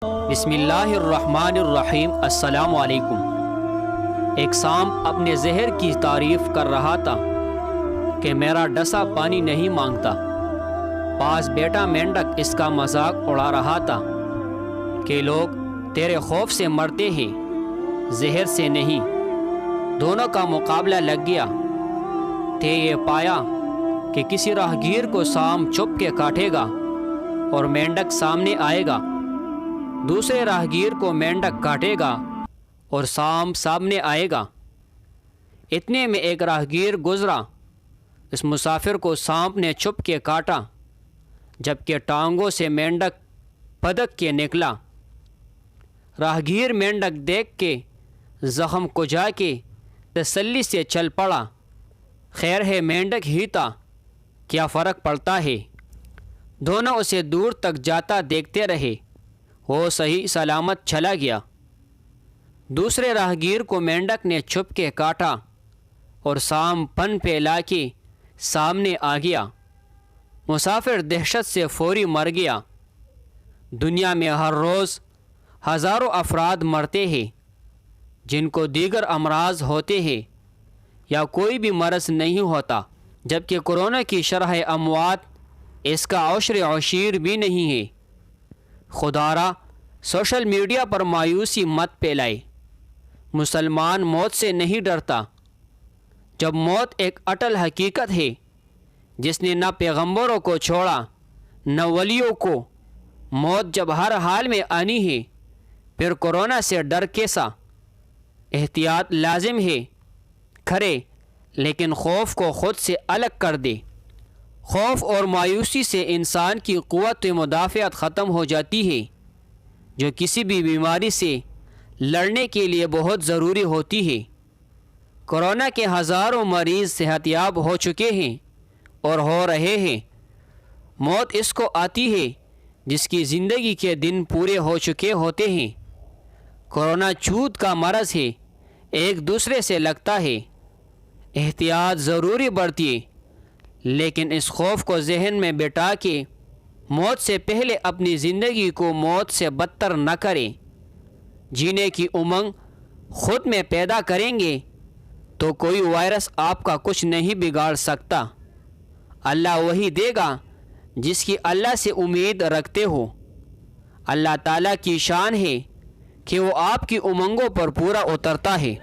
بسم اللہ الرحمن الرحیم۔ السلام علیکم۔ ایک سانپ اپنے زہر کی تعریف کر رہا تھا کہ میرا ڈسا پانی نہیں مانگتا۔ پاس بیٹا مینڈک اس کا مذاق اڑا رہا تھا کہ لوگ تیرے خوف سے مرتے ہیں، زہر سے نہیں۔ دونوں کا مقابلہ لگ گیا۔ تے یہ پایا کہ کسی راہگیر کو سانپ چھپ کے کاٹے گا اور مینڈک سامنے آئے گا، دوسرے راہگیر کو مینڈک کاٹے گا اور سانپ سامنے آئے گا۔ اتنے میں ایک راہگیر گزرا، اس مسافر کو سانپ نے چھپ کے کاٹا، جبکہ ٹانگوں سے مینڈک پھدک کے نکلا۔ راہگیر مینڈک دیکھ کے زخم کو جا کے تسلی سے چل پڑا۔ خیر ہے مینڈک ہی تھا، کیا فرق پڑتا ہے۔ دونوں اسے دور تک جاتا دیکھتے رہے، وہ صحیح سلامت چلا گیا۔ دوسرے راہگیر کو مینڈک نے چھپ کے کاٹا اور سانپ پن پہ لا کے سامنے آ گیا۔ مسافر دہشت سے فوری مر گیا۔ دنیا میں ہر روز ہزاروں افراد مرتے ہیں جن کو دیگر امراض ہوتے ہیں یا کوئی بھی مرض نہیں ہوتا، جبکہ کورونا کی شرح اموات اس کا عشر عشیر بھی نہیں ہے۔ خدا را سوشل میڈیا پر مایوسی مت پھیلائے۔ مسلمان موت سے نہیں ڈرتا، جب موت ایک اٹل حقیقت ہے جس نے نہ پیغمبروں کو چھوڑا نہ ولیوں کو۔ موت جب ہر حال میں آنی ہے، پھر کورونا سے ڈر کیسا؟ احتیاط لازم ہے، کھرے لیکن خوف کو خود سے الگ کر دے۔ خوف اور مایوسی سے انسان کی قوت مدافعت ختم ہو جاتی ہے، جو کسی بھی بیماری سے لڑنے کے لیے بہت ضروری ہوتی ہے۔ کورونا کے ہزاروں مریض صحت یاب ہو چکے ہیں اور ہو رہے ہیں۔ موت اس کو آتی ہے جس کی زندگی کے دن پورے ہو چکے ہوتے ہیں۔ کورونا چوت کا مرض ہے، ایک دوسرے سے لگتا ہے۔ احتیاط ضروری بڑھتی، لیکن اس خوف کو ذہن میں بٹھا کے موت سے پہلے اپنی زندگی کو موت سے بدتر نہ کریں۔ جینے کی امنگ خود میں پیدا کریں گے تو کوئی وائرس آپ کا کچھ نہیں بگاڑ سکتا۔ اللہ وہی دے گا جس کی اللہ سے امید رکھتے ہو۔ اللہ تعالیٰ کی شان ہے کہ وہ آپ کی امنگوں پر پورا اترتا ہے۔